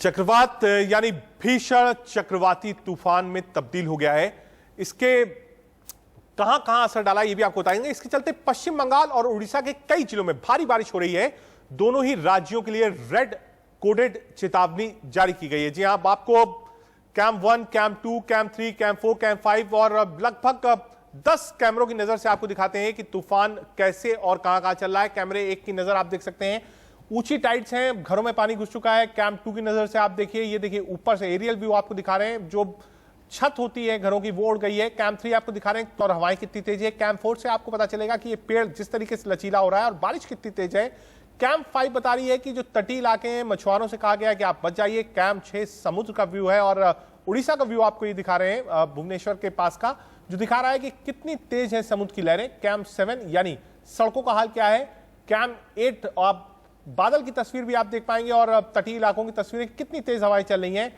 चक्रवात यानी भीषण चक्रवाती तूफान में तब्दील हो गया है। इसके कहां कहां असर डाला ये भी आपको बताएंगे। इसके चलते पश्चिम बंगाल और उड़ीसा के कई जिलों में भारी बारिश हो रही है। दोनों ही राज्यों के लिए रेड कोडेड चेतावनी जारी की गई है। जी हां, आपको camp 1, camp 2, camp 3, camp 4, camp 5 और लगभग 10 कैमरों की नजर से आपको दिखाते हैं कि तूफान कैसे और कहां कहां चल रहा है। कैमरे 1 की नजर आप देख सकते हैं, ऊंची टाइड्स हैं, घरों में पानी घुस चुका है। कैंप 2 की नजर से आप देखिए, ये देखिए ऊपर से एरियल व्यू आपको दिखा रहे हैं, जो छत होती है घरों की वो उड़ गई है। कैंप 3 आपको दिखा रहे हैं और हवाएं कितनी तेज है। कैंप 4 से आपको पता चलेगा कि ये पेड़ जिस तरीके से लचीला हो रहा है और बारिश कितनी तेज है। कैंप 5 बता रही है कि जो तटीय इलाके हैं, मछुआरों से कहा गया है कि आप बच जाइए। कैंप 6 समुद्र का व्यू है और उड़ीसा का व्यू आपको ये दिखा रहे हैं भुवनेश्वर के पास का, जो दिखा रहा है कि कितनी तेज है समुद्र की लहरें। कैंप 7 यानी सड़कों का हाल क्या है। कैंप 8 आप बादल की तस्वीर भी आप देख पाएंगे और तटीय इलाकों की तस्वीरें, कितनी तेज हवाएं चल रही हैं।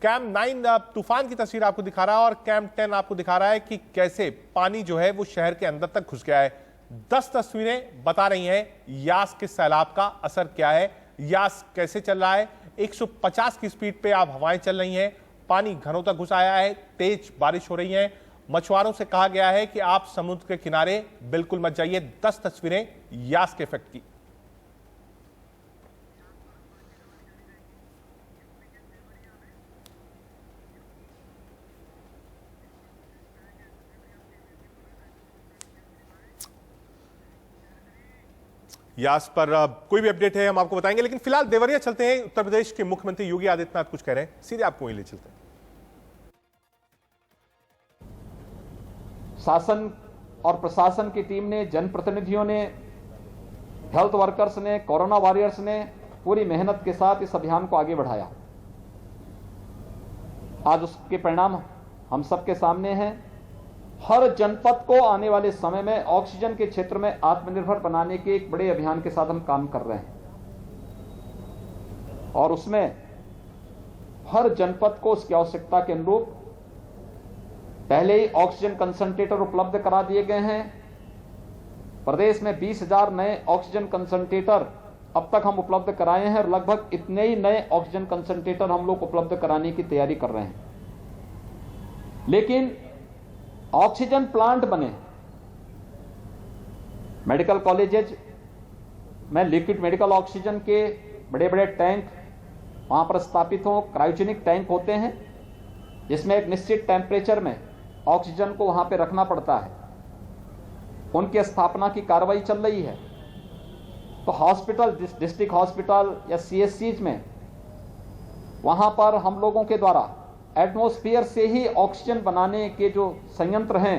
कैंप 9 तूफान की तस्वीर आपको दिखा रहा है और कैंप 10 आपको दिखा रहा है कि कैसे पानी जो है वो शहर के अंदर तक घुस गया है। 10 तस्वीरें बता रही हैं यास के सैलाब का असर क्या है, यास कैसे चल रहा है। 150 की स्पीड पे आप हवाएं चल रही हैं, पानी घरों तक घुस आया है, तेज बारिश हो रही है। मछुआरों से कहा गया है कि आप समुद्र के किनारे बिल्कुल मत जाइए। 10 तस्वीरें यास के इफेक्ट की। यास पर कोई भी अपडेट है हम आपको बताएंगे, लेकिन फिलहाल देवरिया चलते हैं। उत्तर प्रदेश के मुख्यमंत्री योगी आदित्यनाथ कुछ कह रहे हैं, सीधे आपको वहीं ले चलते हैं। शासन और प्रशासन की टीम ने, जनप्रतिनिधियों ने, हेल्थ वर्कर्स ने, कोरोना वॉरियर्स ने पूरी मेहनत के साथ इस अभियान को आगे बढ़ाया। आज उसके परिणाम हम सबके सामने हैं। हर जनपद को आने वाले समय में ऑक्सीजन के क्षेत्र में आत्मनिर्भर बनाने के एक बड़े अभियान के साथ हम काम कर रहे हैं और उसमें हर जनपद को उसकी आवश्यकता के अनुरूप पहले ही ऑक्सीजन कंसंट्रेटर उपलब्ध करा दिए गए हैं। प्रदेश में 20,000 नए ऑक्सीजन कंसंट्रेटर अब तक हम उपलब्ध कराए हैं और लगभग इतने ही नए ऑक्सीजन कंसंट्रेटर हम लोग उपलब्ध कराने की तैयारी कर रहे हैं। लेकिन ऑक्सीजन प्लांट बने, मेडिकल कॉलेजेज में लिक्विड मेडिकल ऑक्सीजन के बड़े बड़े टैंक वहां पर स्थापित हों। क्रायोजेनिक टैंक होते हैं जिसमें एक निश्चित टेम्परेचर में ऑक्सीजन को वहां पे रखना पड़ता है। उनकी स्थापना की कार्रवाई चल रही है। तो हॉस्पिटल, डिस्ट्रिक्ट हॉस्पिटल या सीएससीज में वहां पर हम लोगों के द्वारा एटमॉस्फेयर से ही ऑक्सीजन बनाने के जो संयंत्र हैं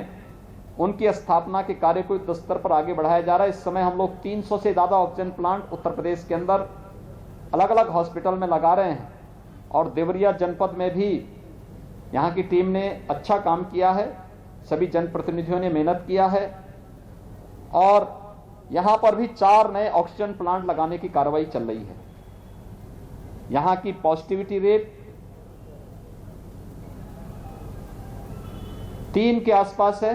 उनकी स्थापना के कार्य को युद्ध स्तर पर आगे बढ़ाया जा रहा है। इस समय हम लोग 300 से ज्यादा ऑक्सीजन प्लांट उत्तर प्रदेश के अंदर अलग अलग हॉस्पिटल में लगा रहे हैं और देवरिया जनपद में भी यहाँ की टीम ने अच्छा काम किया है। सभी जनप्रतिनिधियों ने मेहनत किया है और यहाँ पर भी 4 नए ऑक्सीजन प्लांट लगाने की कार्रवाई चल रही है। यहाँ की पॉजिटिविटी रेट 3 के आसपास है,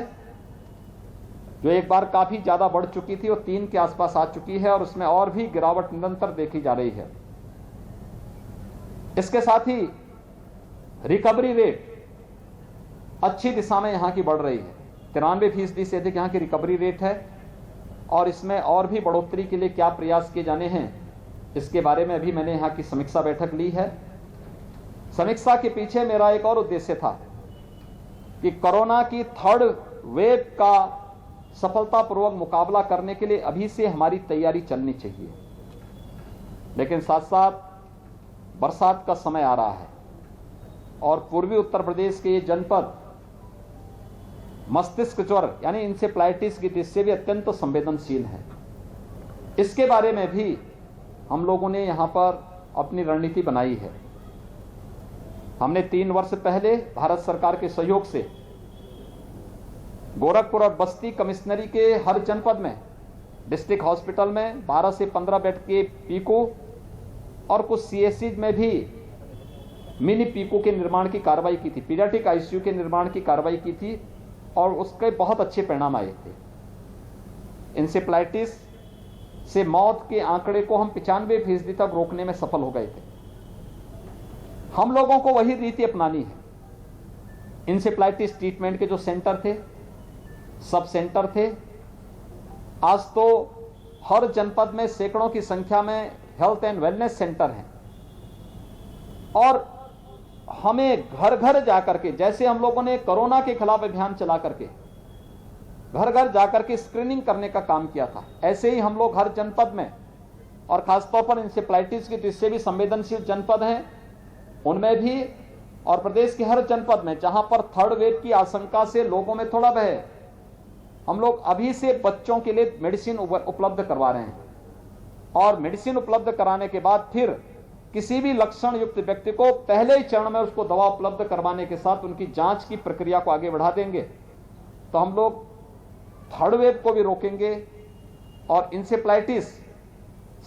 जो एक बार काफी ज्यादा बढ़ चुकी थी और 3 के आसपास आ चुकी है और उसमें और भी गिरावट निरंतर देखी जा रही है। इसके साथ ही रिकवरी रेट अच्छी दिशा में यहां की बढ़ रही है। 93% से अधिक यहां की रिकवरी रेट है और इसमें और भी बढ़ोतरी के लिए क्या प्रयास किए जाने हैं इसके बारे में अभी मैंने यहां की समीक्षा बैठक ली है। समीक्षा के पीछे मेरा एक और उद्देश्य था कि कोरोना की 3rd वेव का सफलतापूर्वक मुकाबला करने के लिए अभी से हमारी तैयारी चलनी चाहिए। लेकिन साथ साथ बरसात का समय आ रहा है और पूर्वी उत्तर प्रदेश के ये जनपद मस्तिष्क ज्वर यानी इंसेफ्लाइटिस की दृष्टि से भी अत्यंत संवेदनशील है। इसके बारे में भी हम लोगों ने यहां पर अपनी रणनीति बनाई है। हमने 3 वर्ष पहले भारत सरकार के सहयोग से गोरखपुर और बस्ती कमिश्नरी के हर जनपद में डिस्ट्रिक्ट हॉस्पिटल में 12 से 15 बेड के पीको और कुछ सीएससी में भी मिनी पीको के निर्माण की कार्रवाई की थी, पीडियाट्रिक आईसीयू के निर्माण की कार्रवाई की थी और उसके बहुत अच्छे परिणाम आए थे। इंसेफ्लाइटिस से मौत के आंकड़े को हम 95% तक रोकने में सफल हो गए थे। हम लोगों को वही रीति अपनानी है। इंसेफ्लाइटिस ट्रीटमेंट के जो सेंटर थे, सब सेंटर थे, आज तो हर जनपद में सैकड़ों की संख्या में हेल्थ एंड वेलनेस सेंटर हैं और हमें घर घर जाकर के, जैसे हम लोगों ने कोरोना के खिलाफ अभियान चला करके घर घर जाकर के स्क्रीनिंग करने का काम किया था, ऐसे ही हम लोग हर जनपद में, और खासतौर पर इंसेफ्लाइटिस की जिससे भी संवेदनशील जनपद हैं उनमें भी, और प्रदेश के हर जनपद में जहां पर थर्ड वेव की आशंका से लोगों में थोड़ा भय है, हम लोग अभी से बच्चों के लिए मेडिसिन उपलब्ध करवा रहे हैं। और मेडिसिन उपलब्ध कराने के बाद फिर किसी भी लक्षण युक्त व्यक्ति को पहले ही चरण में उसको दवा उपलब्ध करवाने के साथ उनकी जांच की प्रक्रिया को आगे बढ़ा देंगे, तो हम लोग थर्ड वेव को भी रोकेंगे और इंसेफ्लाइटिस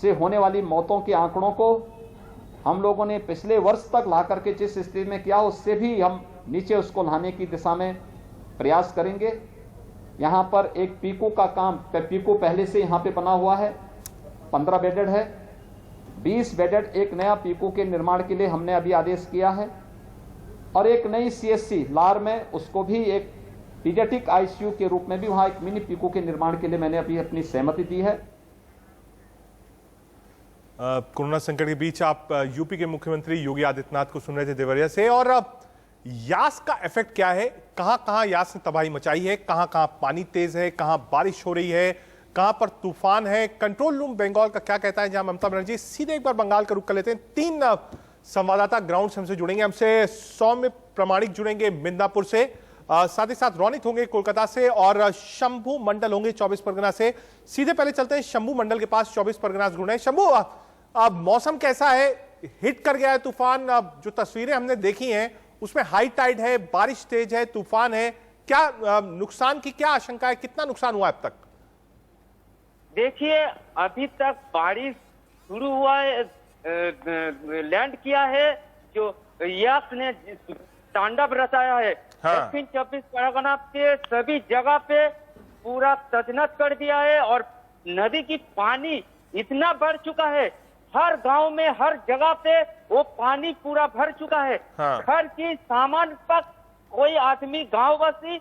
से होने वाली मौतों के आंकड़ों को हम लोगों ने पिछले वर्ष तक ला करके जिस स्थिति में किया उससे भी हम नीचे उसको लाने की दिशा में प्रयास करेंगे। यहां पर एक पीकू का काम, पीकू पहले से यहां पे बना हुआ है, 15 बेडेड है, 20 बेडेड एक नया पीकू के निर्माण के लिए हमने अभी आदेश किया है, और एक नई सीएससी लार में उसको भी एक पीडियाट्रिक आईसीयू के रूप में भी वहां एक मिनी पीकू के निर्माण के लिए मैंने अभी अपनी सहमति दी है। कोरोना संकट के बीच आप यूपी के मुख्यमंत्री योगी आदित्यनाथ को सुन रहे थे देवरिया से, और यास का इफेक्ट क्या है, कहां कहां यास ने तबाही मचाई है, कहां कहां पानी तेज है, कहां बारिश हो रही है, कहां पर तूफान है, कंट्रोल रूम बंगाल का क्या कहता है, जहां ममता बनर्जी, सीधे एक बार बंगाल का रुख कर लेते हैं। 3 संवाददाता ग्राउंड से हमसे जुड़ेंगे, हमसे सौम्य प्रमाणिक जुड़ेंगे मिदनापुर से, साथ ही साथ रौनित होंगे कोलकाता से, और शंभू मंडल होंगे 24 परगना से। सीधे पहले चलते हैं शंभू मंडल के पास, 24 परगना से जुड़े हैं। शंभू, अब मौसम कैसा है, हिट कर गया है तूफान, अब जो तस्वीरें हमने देखी हैं उसमें हाई टाइड है, बारिश तेज है, तूफान है, क्या नुकसान की क्या आशंका है, कितना नुकसान हुआ अब तक? देखिए, अभी तक बारिश शुरू हुआ है, लैंड किया है, जो यास ने तांडव रचाया है। हाँ। दक्षिण 24 परगना के सभी जगह पे पूरा तजनत कर दिया है, और नदी की पानी इतना बढ़ चुका है, हर गांव में हर जगह पे वो पानी पूरा भर चुका है। हाँ। घर की सामान पर कोई आदमी गांववासी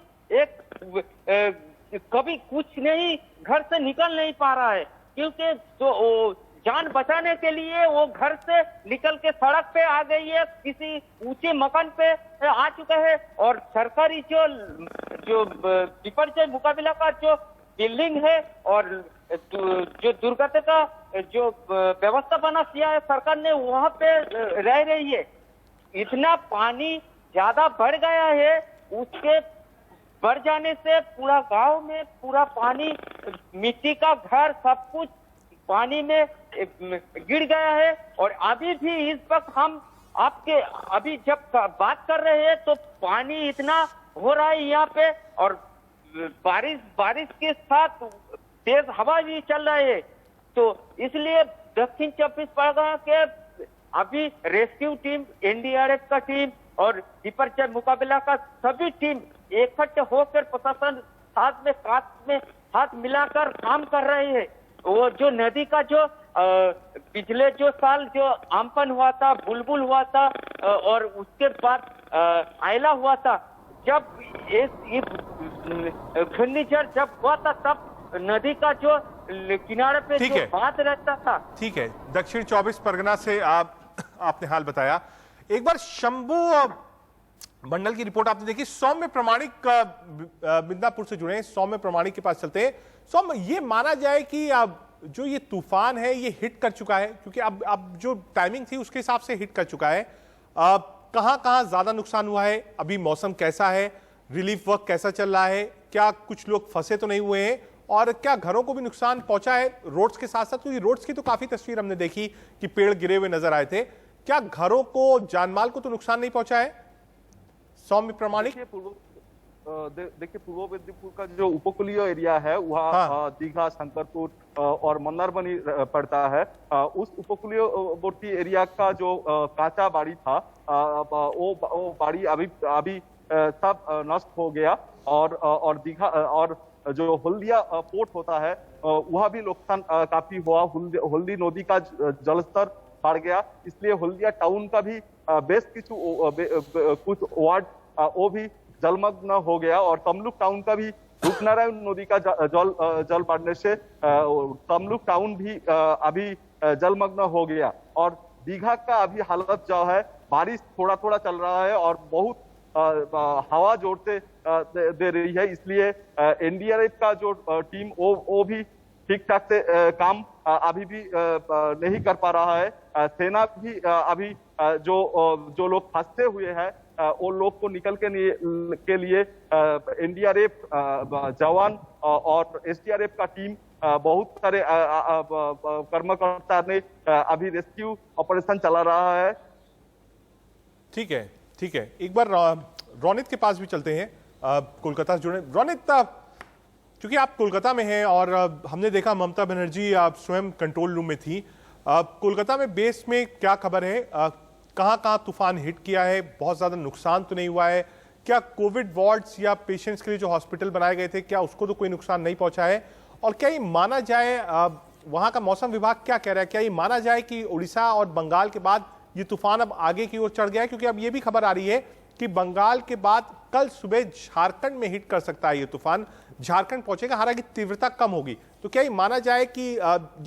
कभी कुछ नहीं, घर से निकल नहीं पा रहा है, क्योंकि जो जान बचाने के लिए वो घर से निकल के सड़क पे आ गई है, किसी ऊंचे मकान पे आ चुका है, और सरकारी जो विपर्यय मुकाबला का जो बिल्डिंग है और जो दुर्घटना का जो व्यवस्था बना किया है सरकार ने, वहां पे रह रही है। इतना पानी ज्यादा बढ़ गया है, उसके बढ़ जाने से पूरा गांव में पूरा पानी, मिट्टी का घर सब कुछ पानी में गिर गया है। और अभी भी इस वक्त हम आपके अभी जब बात कर रहे हैं तो पानी इतना हो रहा है यहाँ पे, और बारिश के साथ तेज हवा भी चल रही है, तो इसलिए दक्षिण 24 परगना के अभी रेस्क्यू टीम, एनडीआरएफ का टीम और विपर्यय मुकाबला का सभी टीम इकट्ठे होकर प्रशासन साथ में हाथ मिलाकर काम कर रहे हैं। वो जो नदी का जो पिछले जो साल जो आम्पन हुआ था, बुलबुल हुआ था, और उसके बाद आयला हुआ था, जब ये घूर्णिझड़ जब हुआ था तब नदी का जो किनारे पे जो बांध रहता था। ठीक है, दक्षिण 24 परगना से आपने हाल बताया। एक बार शंभू मंडल की रिपोर्ट आपने देखी, सौम्य प्रमाणिक मिदनापुर से जुड़े हैं, सौम्य प्रमाणिक के पास चलते हैं। सौम्य, ये माना जाए कि जो ये तूफान है ये हिट कर चुका है, क्योंकि अब जो टाइमिंग थी उसके हिसाब से हिट कर चुका है, कहां कहां ज्यादा नुकसान हुआ है, अभी मौसम कैसा है, रिलीफ वर्क कैसा चल रहा है, क्या कुछ लोग फंसे तो नहीं हुए हैं, और क्या घरों को भी नुकसान पहुंचा है रोड्स के साथ साथ? क्योंकि रोड्स की तो काफी तस्वीर हमने देखी कि पेड़ गिरे हुए नजर आए थे, क्या घरों को, जानमाल को तो नुकसान नहीं पहुंचा है? सौम्य प्रमाणिक, देखिए पूर्व मेदिनीपुर का जो उपकूलीय एरिया है वहाँ दीघा, शंकरपुर और मंदारमनी पड़ता है। उस उपकूलीयवर्ती एरिया का जो कांचा बाड़ी था, वो बाड़ी अभी सब नष्ट हो गया, और दीघा और जो हल्दिया पोर्ट होता है वह भी नुकसान काफी हुआ। हल्दी नदी का जलस्तर बढ़ गया, इसलिए हल्दिया टाउन का भी बेस कुछ वार्ड वो भी जलमग्न हो गया और तमलुक टाउन का भी रूपनारायण नदी का जल बढ़ने से तमलुक टाउन भी अभी जलमग्न हो गया। और दीघा का अभी हालत जो है, बारिश थोड़ा थोड़ा चल रहा है और बहुत हवा जोर से दे रही है, इसलिए एनडीआरएफ का जो टीम वो भी ठीक ठाक से काम अभी भी नहीं कर पा रहा है। सेना भी अभी जो लोग फंसे हुए हैं वो लोग को निकल के लिए एनडीआरएफ जवान और एसडीआरएफ का टीम बहुत सारे कर्मकर्ता ने अभी रेस्क्यू ऑपरेशन चला रहा है। ठीक है, ठीक है, एक बार रोनित के पास भी चलते हैं, कोलकाता से जुड़े। रोनित, क्योंकि आप कोलकाता में हैं और हमने देखा ममता बनर्जी आप स्वयं कंट्रोल रूम में थी, कोलकाता में बेस में क्या खबर है, कहां कहां तूफान हिट किया है, बहुत ज्यादा नुकसान तो नहीं हुआ है, क्या कोविड वार्ड्स या पेशेंट्स के लिए जो हॉस्पिटल बनाए गए थे क्या उसको तो कोई नुकसान नहीं पहुंचा है, और क्या ये माना जाए, वहां का मौसम विभाग क्या कह रहा है, क्या ये माना जाए कि उड़ीसा और बंगाल के बाद ये तूफान अब आगे की ओर चढ़ गया है? क्योंकि अब ये भी खबर आ रही है कि बंगाल के बाद कल सुबह झारखंड में हिट कर सकता है ये तूफान, झारखंड पहुंचेगा, हालांकि तीव्रता कम होगी। तो क्या ये माना जाए कि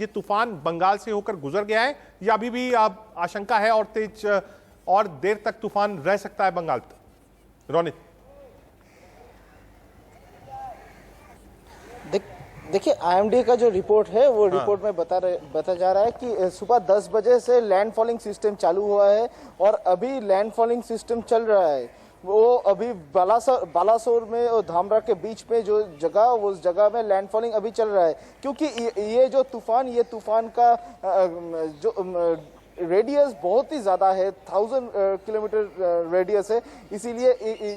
ये तूफान बंगाल से होकर गुजर गया है या अभी भी आशंका है और तेज और देर तक तूफान रह सकता है बंगाल तक? रोनित, देखिए आईएमडी का जो रिपोर्ट है वो रिपोर्ट में बता जा रहा है कि सुबह 10 बजे से लैंडफॉलिंग सिस्टम चालू हुआ है और अभी लैंडफॉलिंग सिस्टम चल रहा है। वो अभी बालासोर में और धामरा के बीच में जो जगह, उस जगह में लैंडफॉलिंग अभी चल रहा है, क्योंकि ये तूफान का जो रेडियस बहुत ही ज़्यादा है, 1000 किलोमीटर रेडियस है, इसीलिए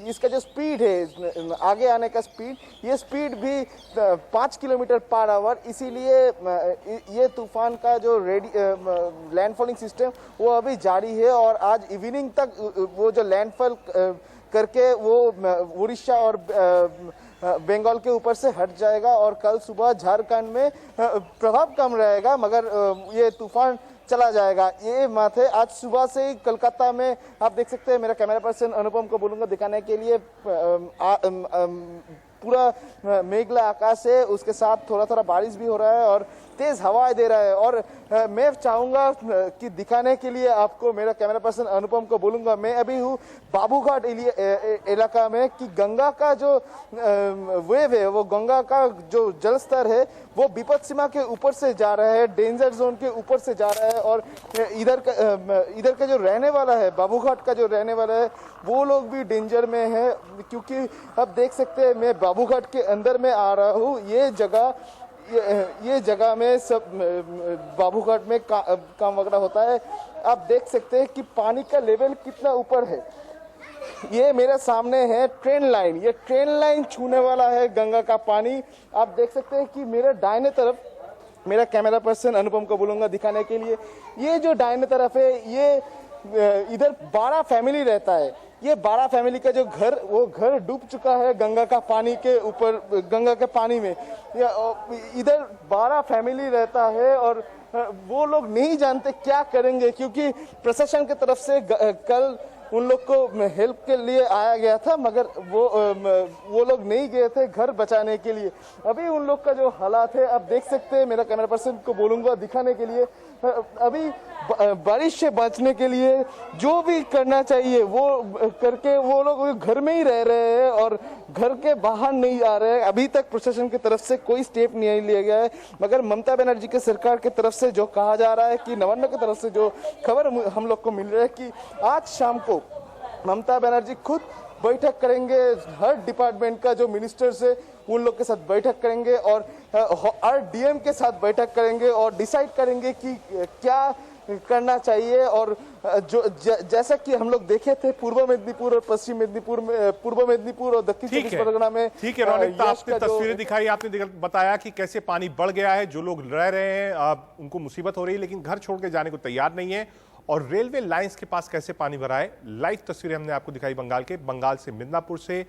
इसका जो स्पीड है आगे आने का स्पीड, ये स्पीड भी 5 किलोमीटर पर आवर, इसीलिए ये तूफान का जो लैंडफॉलिंग सिस्टम वो अभी जारी है और आज इवनिंग तक वो जो लैंडफॉल करके वो उड़ीसा और बंगाल के ऊपर से हट जाएगा और कल सुबह झारखंड में प्रभाव कम रहेगा, मगर ये तूफान चला जाएगा। ये बात है, आज सुबह से ही कोलकाता में आप देख सकते हैं, मेरा कैमरा पर्सन अनुपम को बोलूंगा दिखाने के लिए, पूरा मेघला आकाश है, उसके साथ थोड़ा थोड़ा बारिश भी हो रहा है और तेज हवाएं दे रहा है। और मैं चाहूंगा कि दिखाने के लिए आपको, मेरा कैमरा पर्सन अनुपम को बोलूंगा, मैं अभी हूँ बाबूघाट इलाका में, कि गंगा का जो वेव है, वो गंगा का जो जल स्तर है वो विपद सीमा के ऊपर से जा रहा है, डेंजर जोन के ऊपर से जा रहा है। और इधर का जो रहने वाला है, बाबूघाट का जो रहने वाला है, वो लोग भी डेंजर में है, क्योंकि आप देख सकते हैं मैं बाबूघाट के अंदर में आ रहा हूँ। ये जगह में सब बाबूघाट में काम वगैरह होता है। आप देख सकते हैं कि पानी का लेवल कितना ऊपर है। ये मेरे सामने है ट्रेन लाइन, ये ट्रेन लाइन छूने वाला है गंगा का पानी। आप देख सकते हैं कि मेरे दाहिने तरफ, मेरा कैमरा पर्सन अनुपम को बोलूंगा दिखाने के लिए, ये जो दाहिने तरफ है, ये इधर 12 फैमिली रहता है। ये 12 फैमिली का जो घर, वो घर डूब चुका है गंगा का पानी के ऊपर, गंगा के पानी में। इधर 12 फैमिली रहता है और वो लोग नहीं जानते क्या करेंगे, क्योंकि प्रशासन की तरफ से कल उन लोग को हेल्प के लिए आया गया था, मगर वो लोग नहीं गए थे घर बचाने के लिए। अभी उन लोग का जो हालात है आप देख सकते हैं, मेरा कैमरा पर्सन को बोलूंगा दिखाने के लिए। अभी बारिश से बचने के लिए जो भी करना चाहिए वो करके वो लोग घर में ही रह रहे हैं और घर के बाहर नहीं आ रहे हैं। अभी तक प्रशासन की तरफ से कोई स्टेप नहीं लिया गया है, मगर ममता बनर्जी के सरकार की तरफ से जो कहा जा रहा है कि नवान्न की तरफ से जो खबर हम लोग को मिल रहा है कि आज शाम को ममता बनर्जी खुद बैठक करेंगे, हर डिपार्टमेंट का जो मिनिस्टर्स है उन लोग के साथ बैठक करेंगे और डीएम के साथ बैठक करेंगे और डिसाइड करेंगे कि क्या करना चाहिए। और जैसा कि हम लोग देखे थे पूर्व मेदिनीपुर और पश्चिम मेदिनीपुर में, पूर्व मेदिनीपुर और दक्षिण चौबीस परगना में। ठीक है रोनित, आपने तस्वीरें दिखाई, आपने बताया कि कैसे पानी बढ़ गया है, जो लोग रह रहे हैं उनको मुसीबत हो रही है, लेकिन घर छोड़ के जाने को तैयार नहीं है, और रेलवे लाइंस के पास कैसे पानी भरा है। लाइव तस्वीरें हमने आपको दिखाई बंगाल से, मिदनापुर से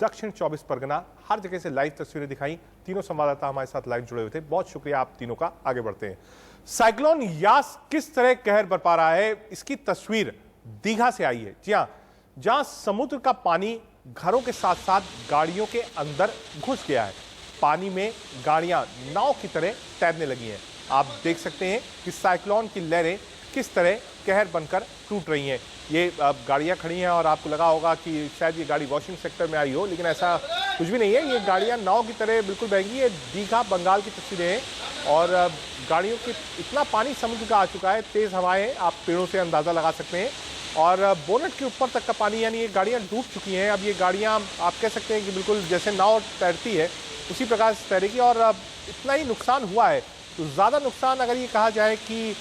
दक्षिण 24 परगना, हर जगह से लाइव तस्वीरें दिखाई। तीनों संवाददाता हमारे साथ लाइव जुड़े हुए थे, बहुत शुक्रिया आप तीनों का। आगे बढ़ते हैं। साइक्लोन यास किस तरह कहर बरपा रहा है, इसकी तस्वीर दीघा से आई है। जी हां, जहां समुद्र का पानी घरों के साथ साथ गाड़ियों के अंदर घुस गया है। पानी में गाड़ियां नाव की तरह तैरने लगी हैं। आप देख सकते हैं कि साइक्लोन की लहरें किस तरह कहर बनकर टूट रही हैं। ये गाड़ियां खड़ी हैं और आपको लगा होगा कि शायद ये गाड़ी वॉशिंग सेक्टर में आई हो, लेकिन ऐसा कुछ भी नहीं है। ये गाड़ियां नाव की तरह बिल्कुल बहेंगी। ये दीघा बंगाल की तस्वीरें हैं और गाड़ियों के इतना पानी समुद्र का आ चुका है, तेज हवाएं, आप पेड़ों से अंदाजा लगा सकते हैं। और बोनट के ऊपर तक का पानी, यानी ये गाड़ियां डूब चुकी हैं। अब ये गाड़ियां आप कह सकते हैं कि बिल्कुल जैसे नाव तैरती है उसी प्रकार से तैरेगी। और इतना ही नुकसान हुआ है, तो ज़्यादा नुकसान अगर ये कहा जाए कि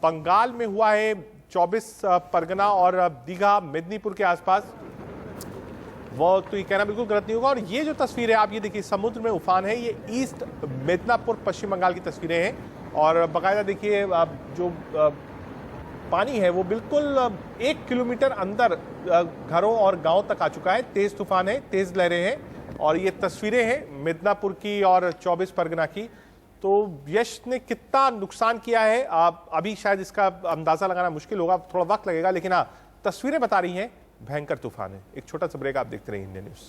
बंगाल में हुआ है 24 परगना और दीघा मेदिनीपुर के आसपास, वो तो ये कहना बिल्कुल गलत नहीं होगा। और ये जो तस्वीर है आप ये देखिए, समुद्र में उफान है। ये ईस्ट मिदनापुर पश्चिम बंगाल की तस्वीरें हैं और बाकायदा देखिए जो पानी है वो बिल्कुल 1 किलोमीटर अंदर घरों और गांव तक आ चुका है। तेज तूफान है, तेज लहरें हैं और ये तस्वीरें हैं मिदनापुर की और 24 परगना की। तो यश ने कितना नुकसान किया है अभी शायद इसका अंदाजा लगाना मुश्किल होगा, थोड़ा वक्त लगेगा, लेकिन हाँ तस्वीरें बता रही हैं भयंकर तूफान है। एक छोटा सा ब्रेक, आप देखते रहिए इंडिया न्यूज।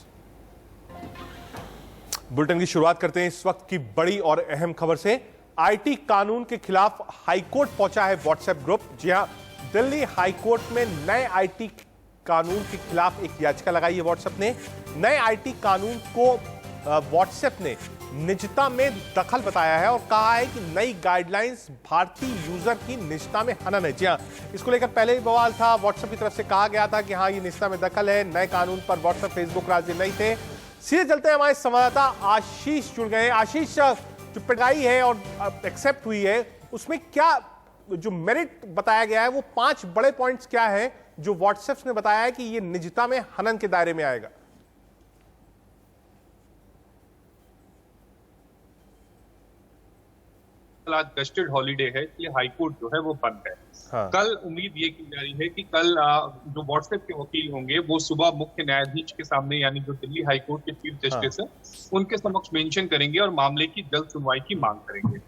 बुलेटिन की शुरुआत करते हैं इस वक्त की बड़ी और अहम खबर से। आईटी कानून के खिलाफ हाईकोर्ट पहुंचा है व्हाट्सएप ग्रुप। जी हां, दिल्ली हाईकोर्ट में नए आईटी कानून के खिलाफ एक याचिका लगाई है व्हाट्सएप ने। नए आईटी कानून को व्हाट्सएप ने निजता में दखल बताया है और कहा है कि नई गाइडलाइंस भारतीय यूजर की निजता में हनन है। जी हां, इसको लेकर पहले भी बवाल था। व्हाट्सएप की तरफ से कहा गया था कि हाँ ये निजता में दखल है, नए कानून पर व्हाट्सएप फेसबुक राजी नहीं थे। सीधे चलते हैं, हमारे संवाददाता आशीष जुड़ गए हैं। आशीष, जो पिटाई है और एक्सेप्ट हुई है उसमें क्या जो मेरिट बताया गया है, वो 5 बड़े पॉइंट्स क्या है जो व्हाट्सएप ने बताया है कि ये निजता में हनन के दायरे में आएगा? आज गस्टेड हॉलीडे है, इसलिए हाईकोर्ट जो है वो बंद है। हाँ। कल उम्मीद ये की जा रही है कि कल जो व्हाट्सएप के वकील होंगे वो सुबह मुख्य न्यायाधीश के सामने, यानी जो दिल्ली हाईकोर्ट के चीफ जस्टिस है, उनके समक्ष मेंशन करेंगे और मामले की जल्द सुनवाई की मांग करेंगे।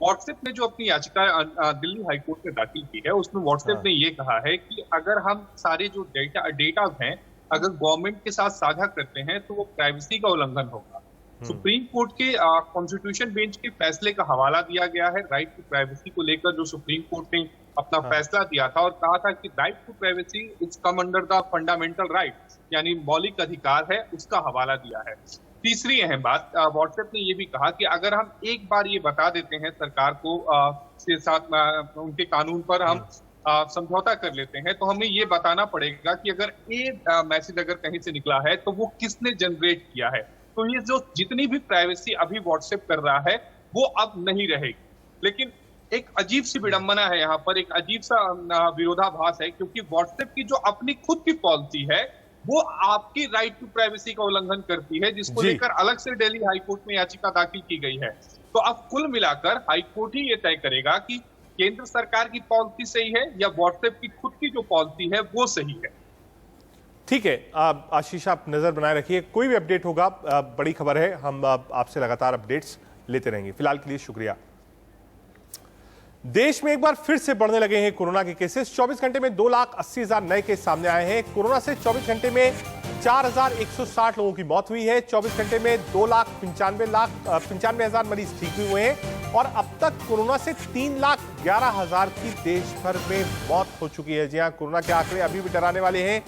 व्हाट्सएप ने जो अपनी याचिका दिल्ली हाईकोर्ट में दाखिल की है उसमें व्हाट्सएप ने ये कहा है कि अगर हम सारे जो डेटा हैं अगर गवर्नमेंट के साथ साझा करते हैं तो वो प्राइवेसी का उल्लंघन होगा। सुप्रीम कोर्ट के कॉन्स्टिट्यूशन बेंच के फैसले का हवाला दिया गया है राइट टू प्राइवेसी को लेकर, जो सुप्रीम कोर्ट ने अपना फैसला दिया था और कहा था कि right to privacy is come under the fundamental right, यानी मौलिक अधिकार है, उसका हवाला दिया है। तीसरी अहम बात, व्हाट्सएप ने ये भी कहा कि अगर हम एक बार ये बता देते हैं सरकार को के साथ उनके कानून पर हम समझौता कर लेते हैं तो हमें ये बताना पड़ेगा कि अगर मैसेज अगर कहीं से निकला है तो वो किसने जनरेट किया है। तो ये जो जितनी भी प्राइवेसी अभी व्हाट्सएप कर रहा है वो अब नहीं रहेगी। लेकिन एक अजीब सी विडंबना है यहाँ पर, एक अजीब सा विरोधाभास है, क्योंकि व्हाट्सएप की जो अपनी खुद की पॉलिसी है वो आपकी राइट टू प्राइवेसी का उल्लंघन करती है, जिसको लेकर अलग से दिल्ली हाईकोर्ट में याचिका दाखिल की गई है। तो अब कुल मिलाकर हाईकोर्ट ही ये तय करेगा कि केंद्र सरकार की पॉलिसी सही है या व्हाट्सएप की खुद की जो पॉलिसी है वो सही है। ठीक है आशीष, आप नजर बनाए रखिए, कोई भी अपडेट होगा बड़ी खबर है, हम आपसे लगातार अपडेट्स लेते रहेंगे। फिलहाल के लिए शुक्रिया। देश में एक बार फिर से बढ़ने लगे हैं कोरोना के केसेस। 24 घंटे में 2,80,000 नए केस सामने आए हैं। कोरोना से 24 घंटे में 4,160 लोगों की मौत हुई है। 24 घंटे में 2,95,000 मरीज ठीक भी हुए हैं और अब तक कोरोना से 3,11,000 की देश भर में मौत हो चुकी है। जी हाँ, कोरोना के आंकड़े अभी भी डराने वाले हैं।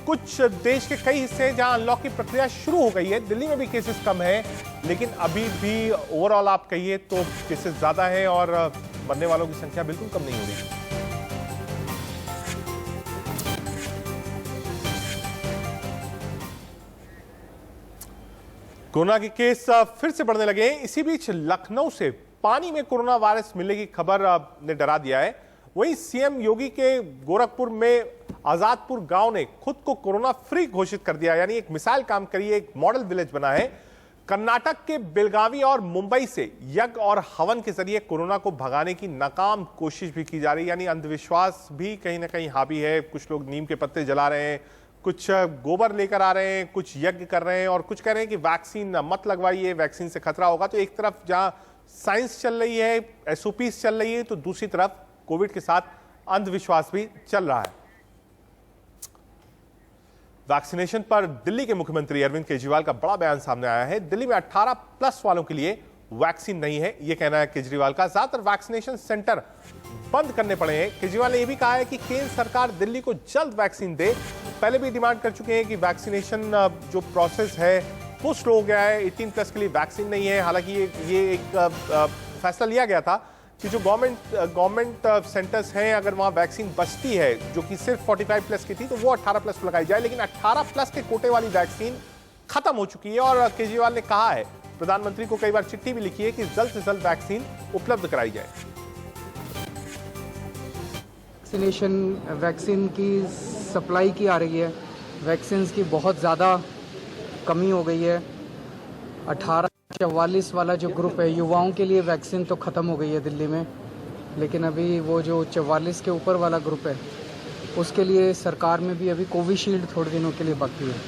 कुछ देश के कई हिस्से हैं जहां अनलॉक की प्रक्रिया शुरू हो गई है। दिल्ली में भी केसेस कम है, लेकिन अभी भी ओवरऑल आप कहिए तो केसेस ज्यादा है और मरने वालों की संख्या बिल्कुल कम नहीं हो रही। कोरोना के केस फिर से बढ़ने लगे हैं। इसी बीच लखनऊ से पानी में कोरोना वायरस मिलने की खबर ने डरा दिया है। वहीं सीएम योगी के गोरखपुर में आजादपुर गांव ने खुद को कोरोना फ्री घोषित कर दिया, यानी एक मिसाइल काम करिए, एक मॉडल विलेज बना है। कर्नाटक के बेलगावी और मुंबई से यज्ञ और हवन के जरिए कोरोना को भगाने की नाकाम कोशिश भी की जा रही है, यानी अंधविश्वास भी कहीं ना कहीं हावी है। कुछ लोग नीम के पत्ते जला रहे हैं, कुछ गोबर लेकर आ रहे हैं, कुछ यज्ञ कर रहे हैं और कुछ कह रहे हैं कि वैक्सीन मत लगवाइए, वैक्सीन से खतरा होगा। तो एक तरफ जहां साइंस चल रही है, एसओपीज चल रही है, तो दूसरी तरफ कोविड के साथ अंधविश्वास भी चल रहा है। वैक्सीनेशन पर दिल्ली के मुख्यमंत्री अरविंद केजरीवाल का बड़ा बयान सामने आया है। दिल्ली में 18+ वालों के लिए वैक्सीन नहीं है, यह कहना है केजरीवाल का। ज्यादातर वैक्सीनेशन सेंटर बंद करने पड़े हैं। केजरीवाल ने यह भी कहा है कि केंद्र सरकार दिल्ली को जल्द वैक्सीन दे। पहले भी डिमांड कर चुके हैं कि वैक्सीनेशन जो प्रोसेस है वो स्लो हो गया है, 18+ के लिए वैक्सीन नहीं है। हालांकि ये एक फैसला लिया गया था कि जो गवर्नमेंट सेंटर्स हैं, अगर वहां वैक्सीन बचती है जो कि सिर्फ 45+ की थी, तो वो 18+ लगाई जाए। लेकिन 18+ के कोटे वाली वैक्सीन खत्म हो चुकी है और केजरीवाल ने कहा है, प्रधानमंत्री को कई बार चिट्ठी भी लिखी है कि जल्द से जल्द वैक्सीन उपलब्ध कराई जाए। वैक्सीन की सप्लाई की आ रही है, वैक्सीन की बहुत ज़्यादा कमी हो गई है। 18-44 वाला जो ग्रुप है, युवाओं के लिए वैक्सीन तो ख़त्म हो गई है दिल्ली में, लेकिन अभी वो जो 44 के ऊपर वाला ग्रुप है उसके लिए सरकार में भी अभी कोविशील्ड थोड़े दिनों के लिए बाकी है।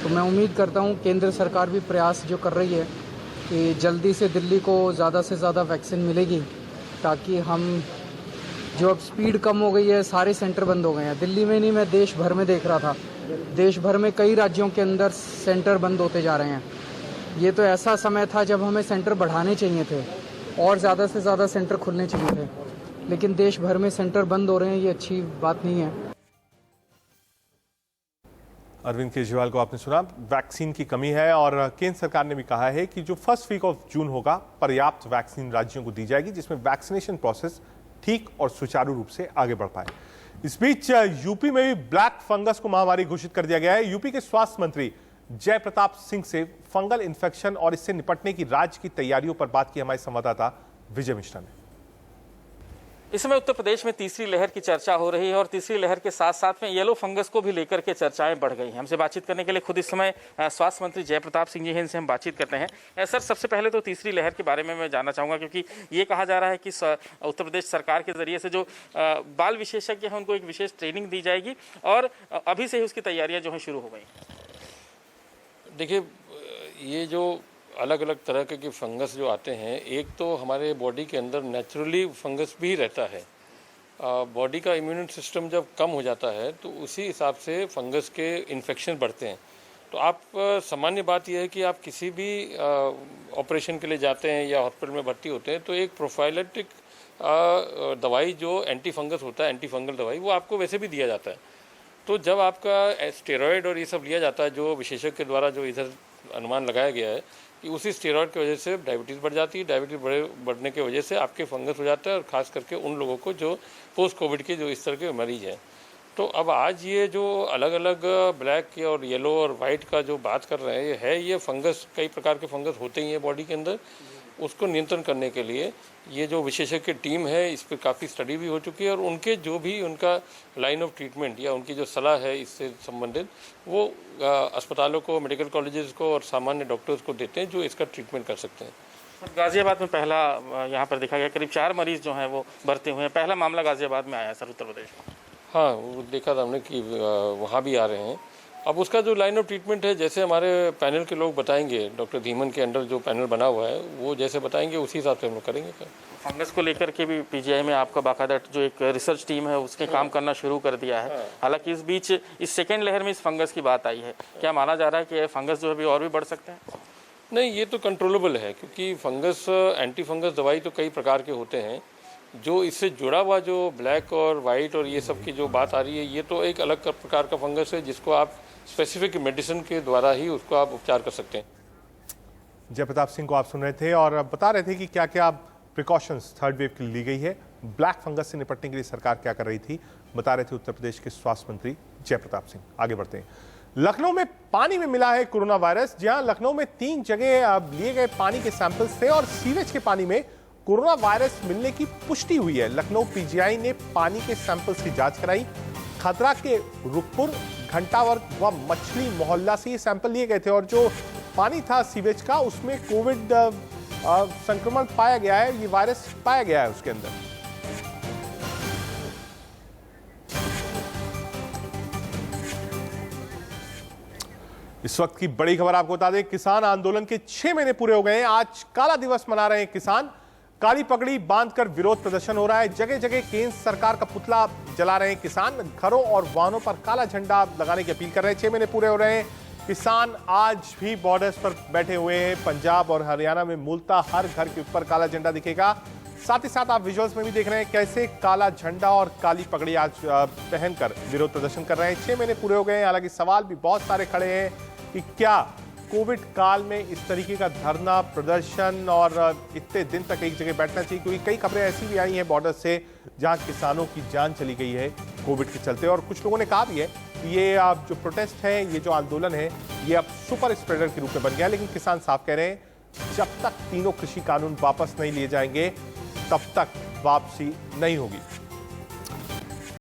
तो मैं उम्मीद करता हूँ केंद्र सरकार भी प्रयास जो कर रही है कि जल्दी से दिल्ली को ज़्यादा से ज़्यादा वैक्सीन मिलेगी, ताकि हम जो अब स्पीड कम हो गई है, सारे सेंटर बंद हो गए हैं। दिल्ली में नहीं, मैं देश भर में देख रहा था, देश भर में कई राज्यों के अंदर सेंटर बंद होते जा रहे हैं। ये तो ऐसा समय था जब हमें सेंटर बढ़ाने चाहिए थे और ज़्यादा से ज़्यादा सेंटर खुलने चाहिए थे, लेकिन देश भर में सेंटर बंद हो रहे हैं, ये अच्छी बात नहीं है। अरविंद केजरीवाल को आपने सुना, वैक्सीन की कमी है और केंद्र सरकार ने भी कहा है कि जो फर्स्ट वीक ऑफ जून होगा, पर्याप्त वैक्सीन राज्यों को दी जाएगी जिसमें वैक्सीनेशन प्रोसेस ठीक और सुचारू रूप से आगे बढ़ पाए। इस बीच यूपी में भी ब्लैक फंगस को महामारी घोषित कर दिया गया है। यूपी के स्वास्थ्य मंत्री जय प्रताप सिंह से फंगल इन्फेक्शन और इससे निपटने की राज्य की तैयारियों पर बात की हमारे संवाददाता विजय मिश्रा ने। इस समय उत्तर प्रदेश में तीसरी लहर की चर्चा हो रही है और तीसरी लहर के साथ साथ में येलो फंगस को भी लेकर के चर्चाएं बढ़ गई हैं। हमसे बातचीत करने के लिए खुद इस समय स्वास्थ्य मंत्री जय प्रताप सिंह जी हैं, इनसे हम बातचीत करते हैं। सर, सबसे पहले तो तीसरी लहर के बारे में मैं जानना चाहूँगा, क्योंकि ये कहा जा रहा है कि उत्तर प्रदेश सरकार के जरिए से जो बाल विशेषज्ञ हैं उनको एक विशेष ट्रेनिंग दी जाएगी और अभी से ही उसकी तैयारियाँ जो हैं शुरू हो गई। देखिए, ये जो अलग अलग तरह के फंगस जो आते हैं, एक तो हमारे बॉडी के अंदर नेचुरली फंगस भी रहता है। बॉडी का इम्यून सिस्टम जब कम हो जाता है तो उसी हिसाब से फंगस के इन्फेक्शन बढ़ते हैं। तो आप सामान्य बात यह है कि आप किसी भी ऑपरेशन के लिए जाते हैं या हॉस्पिटल में भर्ती होते हैं तो एक प्रोफाइलेटिक दवाई जो एंटी फंगस होता है, एंटी फंगल दवाई, वो आपको वैसे भी दिया जाता है। तो जब आपका स्टेरॉयड और ये सब लिया जाता है, जो विशेषज्ञ के द्वारा जो इधर अनुमान लगाया गया है कि उसी स्टेरॉयड की वजह से डायबिटीज़ बढ़ जाती है, डायबिटीज़ बढ़ने की वजह से आपके फंगस हो जाता है, और ख़ास करके उन लोगों को जो पोस्ट कोविड के जो इस तरह के मरीज हैं। तो अब आज ये जो अलग अलग ब्लैक और येलो और वाइट का जो बात कर रहे हैं, ये फंगस, कई प्रकार के फंगस होते ही हैं बॉडी के अंदर। उसको नियंत्रण करने के लिए ये जो विशेषज्ञ टीम है, इस पर काफ़ी स्टडी भी हो चुकी है और उनके जो भी उनका लाइन ऑफ ट्रीटमेंट या उनकी जो सलाह है इससे संबंधित, वो अस्पतालों को, मेडिकल कॉलेजेस को और सामान्य डॉक्टर्स को देते हैं जो इसका ट्रीटमेंट कर सकते हैं। गाजियाबाद में पहला यहाँ पर देखा गया, करीब 4 मरीज जो हैं वो भर्ती हुए हैं। पहला मामला गाजियाबाद में आया सर, उत्तर प्रदेश में। हाँ, वो देखा था हमने कि वहाँ भी आ रहे हैं। अब उसका जो लाइन ऑफ ट्रीटमेंट है, जैसे हमारे पैनल के लोग बताएंगे, डॉक्टर धीमन के अंडर जो पैनल बना हुआ है, वो जैसे बताएंगे उसी हिसाब से हम लोग करेंगे। फंगस को लेकर के भी पीजीआई में आपका बाकायदा जो एक रिसर्च टीम है उसने काम करना शुरू कर दिया है। हालांकि इस बीच इस सेकेंड लहर में इस फंगस की बात आई है, क्या माना जा रहा है कि फंगस जो है अभी और भी बढ़ सकते हैं? नहीं, ये तो कंट्रोलेबल है, क्योंकि फंगस, एंटी फंगस दवाई तो कई प्रकार के होते हैं। जो इससे जुड़ा हुआ जो ब्लैक और वाइट और ये सब की जो बात आ रही है, ये तो एक अलग प्रकार का फंगस है जिसको आप स्पेसिफिक मेडिसिन के द्वारा ही उसको आप उपचार कर सकते हैं। जय प्रताप सिंह को आप सुन रहे थे और बता रहे थे कि क्या क्या प्रिकॉशंस थर्ड वेव के लिए ली गई है, ब्लैक फंगस से निपटने के लिए सरकार क्या कर रही थी, बता रहे थे उत्तर प्रदेश के स्वास्थ्य मंत्री जय प्रताप सिंह। आगे बढ़ते हैं। लखनऊ में पानी में मिला है कोरोना वायरस। जहां लखनऊ में 3 जगह लिए गए पानी के सैंपल्स थे और सीवेज के पानी में कोरोना वायरस मिलने की पुष्टि हुई है। लखनऊ पीजीआई ने पानी के सैंपल्स की जांच कराई। खतरा के रुकपुर, घंटावर्ग व मछली मोहल्ला से ये सैंपल लिए गए थे और जो पानी था सीवेज का, उसमें कोविड संक्रमण पाया गया है, ये वायरस पाया गया है उसके अंदर। इस वक्त की बड़ी खबर आपको बता दें, किसान आंदोलन के 6 महीने पूरे हो गए हैं। आज काला दिवस मना रहे हैं किसान। काली पगड़ी बांधकर विरोध प्रदर्शन हो रहा है। जगह जगह केंद्र सरकार का पुतला जला रहे हैं किसान। घरों और वाहनों पर काला झंडा लगाने की अपील कर रहे हैं। 6 महीने पूरे हो रहे हैं। किसान आज भी बॉर्डर्स पर बैठे हुए हैं। पंजाब और हरियाणा में मूलतः हर घर के ऊपर काला झंडा दिखेगा। साथ ही साथ आप विजुअल्स में भी देख रहे हैं कैसे काला झंडा और काली पगड़ी आज पहनकर विरोध प्रदर्शन कर रहे हैं। 6 महीने पूरे हो गए हैं। हालांकि सवाल भी बहुत सारे खड़े हैं कि क्या कोविड काल में इस तरीके का धरना प्रदर्शन और इतने दिन तक एक जगह बैठना चाहिए, क्योंकि कई खबरें ऐसी भी आई हैं बॉर्डर से जहां किसानों की जान चली गई है कोविड के चलते। और कुछ लोगों ने कहा भी है कि ये अब जो प्रोटेस्ट है, ये जो आंदोलन है, ये अब सुपर स्प्रेडर के रूप में बन गया। लेकिन किसान साफ कह रहे हैं जब तक तीनों कृषि कानून वापस नहीं लिए जाएंगे तब तक वापसी नहीं होगी।